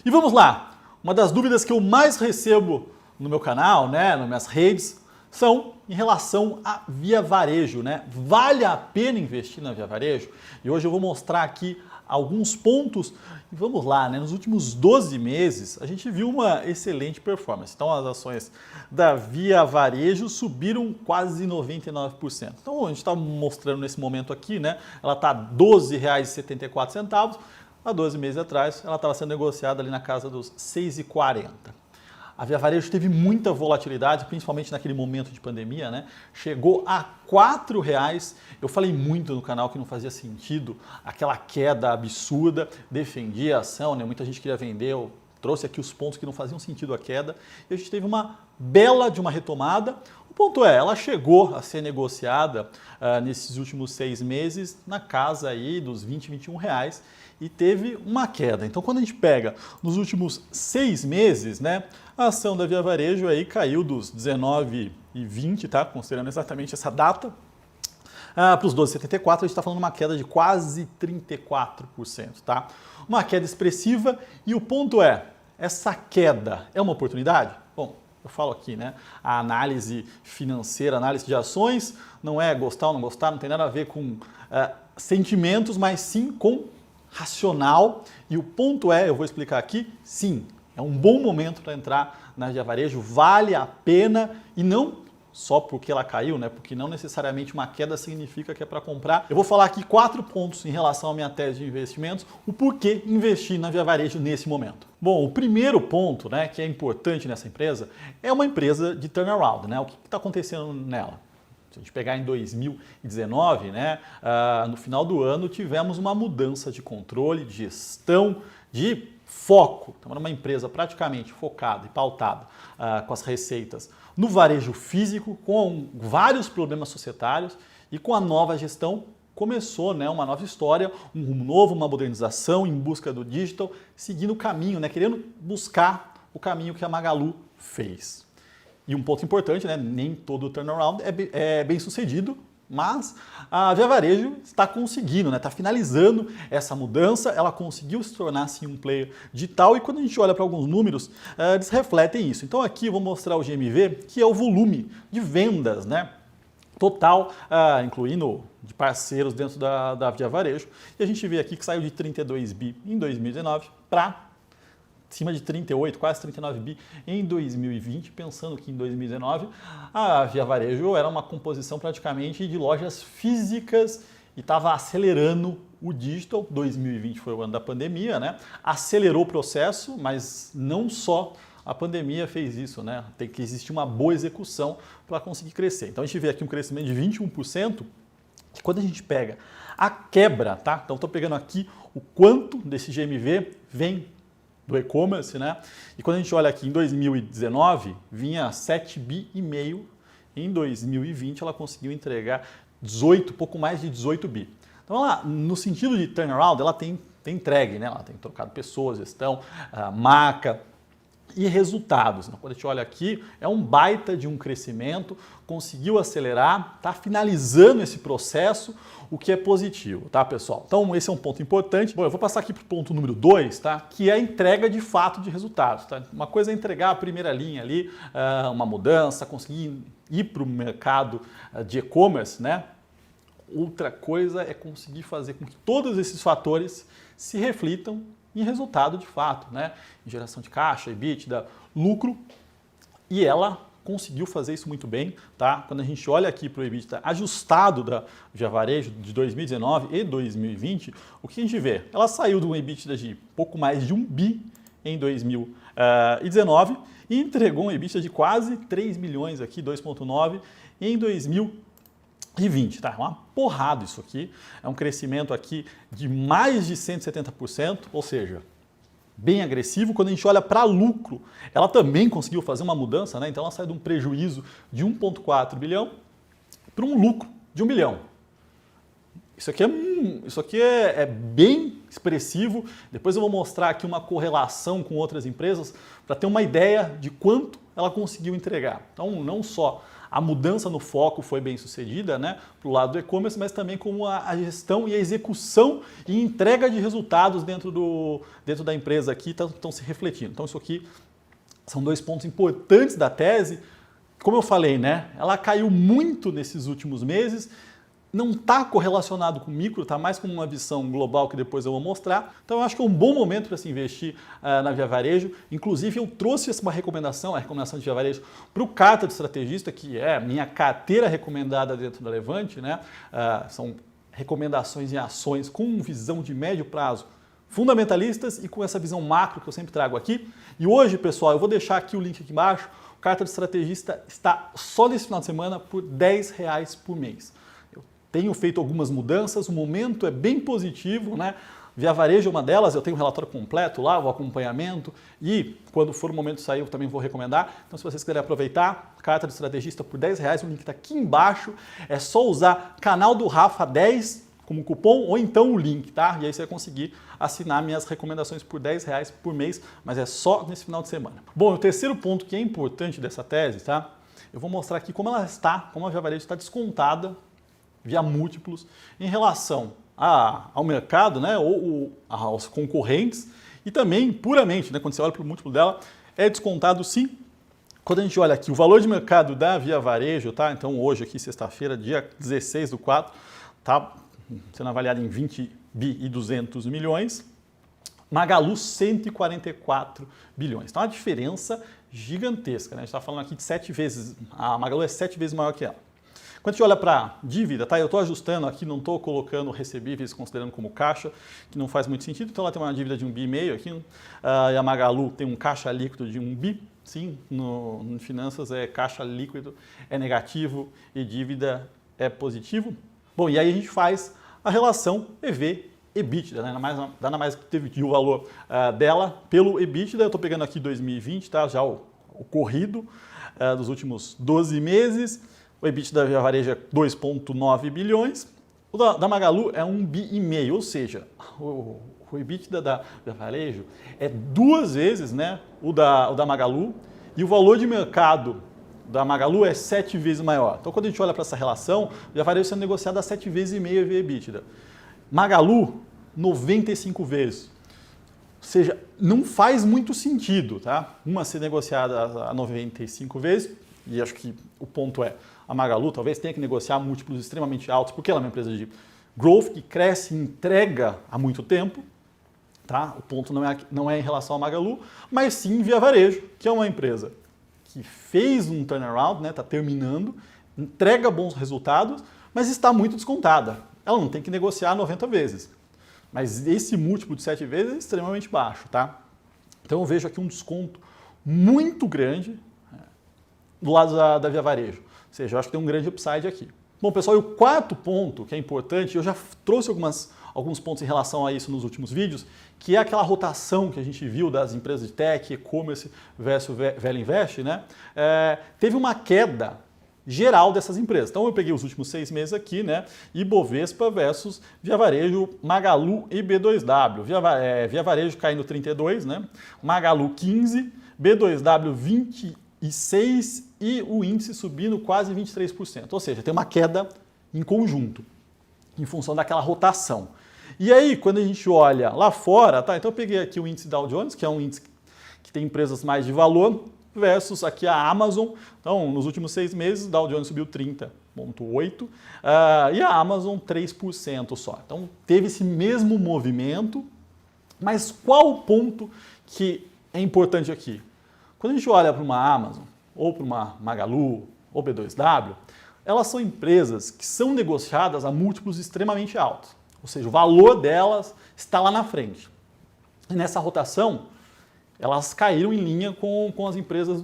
E vamos lá, uma das dúvidas que eu mais recebo no meu canal, né, nas minhas redes, são em relação à Via Varejo, né? Vale a pena investir na Via Varejo? E hoje eu vou mostrar aqui alguns pontos. E vamos lá, né? Nos últimos 12 meses a gente viu uma excelente performance. Então as ações da Via Varejo subiram quase 99%. Então a gente está mostrando nesse momento aqui, né? Ela está R$ 12,74. Há 12 meses atrás ela estava sendo negociada ali na casa dos R$ 6,40. A Via Varejo teve muita volatilidade, principalmente naquele momento de pandemia, né? Chegou a R$ 4,00. Eu falei muito no canal que não fazia sentido aquela queda absurda, defendi a ação, né? Muita gente queria vender, eu trouxe aqui os pontos que não faziam sentido a queda. E a gente teve uma bela de uma retomada. O ponto é, ela chegou a ser negociada nesses últimos 6 meses na casa aí dos R$ 20, R$ 21 e teve uma queda. Então, quando a gente pega nos últimos 6 meses, né, a ação da Via Varejo aí caiu dos 19,20, tá? Considerando exatamente essa data, para os 12,74, a gente está falando de uma queda de quase 34%, tá? Uma queda expressiva e o ponto é, essa queda é uma oportunidade? Bom, eu falo aqui, né? A análise financeira, análise de ações, não é gostar ou não gostar, não tem nada a ver com sentimentos, mas sim com racional. E o ponto é, eu vou explicar aqui, sim, é um bom momento para entrar na Via Varejo, vale a pena e não só porque ela caiu, né? Porque não necessariamente uma queda significa que é para comprar. Eu vou falar aqui 4 pontos em relação à minha tese de investimentos, o porquê investir na Via Varejo nesse momento. Bom, o primeiro ponto, né, que é importante nessa empresa, é uma empresa de turnaround, né? O que está acontecendo nela? Se a gente pegar em 2019, né, no final do ano, tivemos uma mudança de controle, de gestão, de foco. Então, era uma empresa praticamente focada e pautada com as receitas no varejo físico, com vários problemas societários e com a nova gestão começou, né, uma nova história, um rumo novo, uma modernização em busca do digital, seguindo o caminho, né, querendo buscar o caminho que a Magalu fez. E um ponto importante, né, nem todo turnaround é bem sucedido, mas a Via Varejo está conseguindo, né, está finalizando essa mudança, ela conseguiu se tornar assim, um player digital e quando a gente olha para alguns números, eles refletem isso. Então aqui eu vou mostrar o GMV, que é o volume de vendas, né, total, incluindo de parceiros dentro da Via Varejo. E a gente vê aqui que saiu de 32 bi em 2019 para acima de 38, quase 39 bi em 2020, pensando que em 2019 a Via Varejo era uma composição praticamente de lojas físicas e estava acelerando o digital. 2020 foi o ano da pandemia, né? Acelerou o processo, mas não só a pandemia fez isso, né? Tem que existir uma boa execução para conseguir crescer. Então a gente vê aqui um crescimento de 21%, que quando a gente pega a quebra, tá? Então estou pegando aqui o quanto desse GMV vem do e-commerce, né? E quando a gente olha aqui em 2019, vinha 7,5 bi, em 2020 ela conseguiu entregar 18, pouco mais de 18 bi. Então ela, no sentido de turnaround, ela tem entregue, né? Ela tem trocado pessoas, gestão, marca e resultados. Quando a gente olha aqui, é um baita de um crescimento, conseguiu acelerar, está finalizando esse processo, o que é positivo, tá, pessoal? Então, esse é um ponto importante. Bom, eu vou passar aqui para o ponto número 2, tá? Que é a entrega de fato de resultados, tá? Uma coisa é entregar a primeira linha ali, uma mudança, conseguir ir para o mercado de e-commerce, né? Outra coisa é conseguir fazer com que todos esses fatores se reflitam em resultado de fato, né? Em geração de caixa, EBITDA, lucro, e ela conseguiu fazer isso muito bem, tá? Quando a gente olha aqui para o EBITDA ajustado da Via Varejo de 2019 e 2020, o que a gente vê? Ela saiu de um EBITDA de pouco mais de 1 bi em 2019 e entregou um EBITDA de quase 3 milhões aqui, 2,9 em 2020, tá? É uma porrada isso aqui, é um crescimento aqui de mais de 170%, ou seja, bem agressivo. Quando a gente olha para lucro, ela também conseguiu fazer uma mudança, né? Então ela sai de um prejuízo de 1,4 bilhão para um lucro de 1 bilhão. Isso aqui é bem expressivo. Depois eu vou mostrar aqui uma correlação com outras empresas para ter uma ideia de quanto ela conseguiu entregar. Então, não só a mudança no foco foi bem sucedida, né, para o lado do e-commerce, mas também como a gestão e a execução e entrega de resultados dentro da empresa aqui estão se refletindo. Então, isso aqui são dois pontos importantes da tese. Como eu falei, né, ela caiu muito nesses últimos meses, não está correlacionado com o micro, está mais com uma visão global que depois eu vou mostrar. Então eu acho que é um bom momento para se investir na Via Varejo. Inclusive eu trouxe essa recomendação, a recomendação de Via Varejo, para o Carta de Estrategista, que é a minha carteira recomendada dentro da Levante, né? São recomendações em ações com visão de médio prazo, fundamentalistas e com essa visão macro que eu sempre trago aqui. E hoje, pessoal, eu vou deixar aqui o link aqui embaixo. O Carta de Estrategista está só nesse final de semana por R$10 por mês. Tenho feito algumas mudanças, o momento é bem positivo, né? Via Varejo é uma delas, eu tenho um relatório completo lá, o acompanhamento, e quando for o momento de sair eu também vou recomendar. Então se vocês quiserem aproveitar, Carta de Estrategista por R$10, o link está aqui embaixo, é só usar canal do Rafa 10 como cupom ou então o link, tá? E aí você vai conseguir assinar minhas recomendações por R$10 por mês, mas é só nesse final de semana. Bom, o terceiro ponto que é importante dessa tese, tá? Eu vou mostrar aqui como ela está, como a Via Varejo está descontada via múltiplos em relação ao mercado, né, ou aos concorrentes, e também puramente, né, quando você olha para o múltiplo dela, é descontado sim. Quando a gente olha aqui o valor de mercado da Via Varejo, tá? Então hoje aqui, sexta-feira, dia 16/4, tá sendo avaliado em 20 bi e 200 milhões. Magalu, 144 bilhões. Então, uma diferença gigantesca, né? A gente está falando aqui de 7 vezes, a Magalu é 7 vezes maior que ela. Quando a gente olha para dívida, tá? Eu estou ajustando aqui, não estou colocando recebíveis considerando como caixa, que não faz muito sentido. Então ela tem uma dívida de 1,5 bi aqui, e a Magalu tem um caixa líquido de 1 bi. Sim, no finanças é caixa líquido é negativo e dívida é positivo. Bom, e aí a gente faz a relação EV/EBITDA, né? Nada mais que teve o valor dela pelo EBITDA. Eu estou pegando aqui 2020, tá? Já o corrido dos últimos 12 meses. O EBITDA da Via Varejo é 2,9 bilhões, o da Magalu é 1,5 bi, ou seja, o EBITDA da Via Varejo é 2 vezes, né, o da Magalu, e o valor de mercado da Magalu é 7 vezes maior. Então, quando a gente olha para essa relação, Via Varejo sendo negociada a 7,5 vezes EBITDA. Magalu, 95 vezes. Ou seja, não faz muito sentido, tá? Uma ser negociada a 95 vezes, e acho que o ponto é, a Magalu talvez tenha que negociar múltiplos extremamente altos, porque ela é uma empresa de growth que cresce e entrega há muito tempo. Tá? O ponto não é em relação à Magalu, mas sim Via Varejo, que é uma empresa que fez um turnaround, né, está terminando, entrega bons resultados, mas está muito descontada. Ela não tem que negociar 90 vezes. Mas esse múltiplo de 7 vezes é extremamente baixo. Tá? Então eu vejo aqui um desconto muito grande do lado da Via Varejo. Ou seja, eu acho que tem um grande upside aqui. Bom, pessoal, e o quarto ponto que é importante, eu já trouxe alguns pontos em relação a isso nos últimos vídeos, que é aquela rotação que a gente viu das empresas de tech, e-commerce versus Velho Invest, né? Teve uma queda geral dessas empresas. Então eu peguei os últimos 6 meses aqui, né? Ibovespa versus Via Varejo, Magalu e B2W. Via Varejo caindo 32, né? Magalu 15, B2W 26 e o índice subindo quase 23%. Ou seja, tem uma queda em conjunto, em função daquela rotação. E aí, quando a gente olha lá fora, tá? Então eu peguei aqui o índice Dow Jones, que é um índice que tem empresas mais de valor, versus aqui a Amazon. Então, nos últimos 6 meses, o Dow Jones subiu 30,8% e a Amazon 3% só. Então, teve esse mesmo movimento, mas qual o ponto que é importante aqui? Quando a gente olha para uma Amazon, ou para uma Magalu, ou B2W, elas são empresas que são negociadas a múltiplos extremamente altos. Ou seja, o valor delas está lá na frente. E nessa rotação, elas caíram em linha com as empresas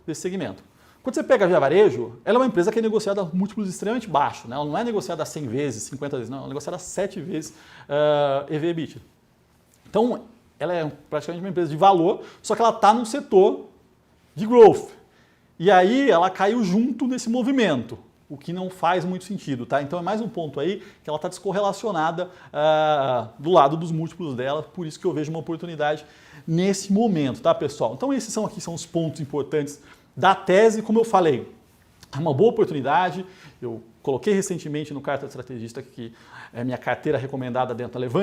desse segmento. Quando você pega a Via Varejo, ela é uma empresa que é negociada a múltiplos extremamente baixos. Né? Ela não é negociada a 100 vezes, 50 vezes, não. Ela é negociada a 7 vezes EV/EBITDA. Então, ela é praticamente uma empresa de valor, só que ela está num setor de growth. E aí ela caiu junto nesse movimento, o que não faz muito sentido, tá? Então é mais um ponto aí que ela está descorrelacionada do lado dos múltiplos dela, por isso que eu vejo uma oportunidade nesse momento, tá, pessoal? Então esses são os pontos importantes da tese, como eu falei, é uma boa oportunidade. Eu coloquei recentemente no Carta de Estrategista que é minha carteira recomendada dentro da Levante.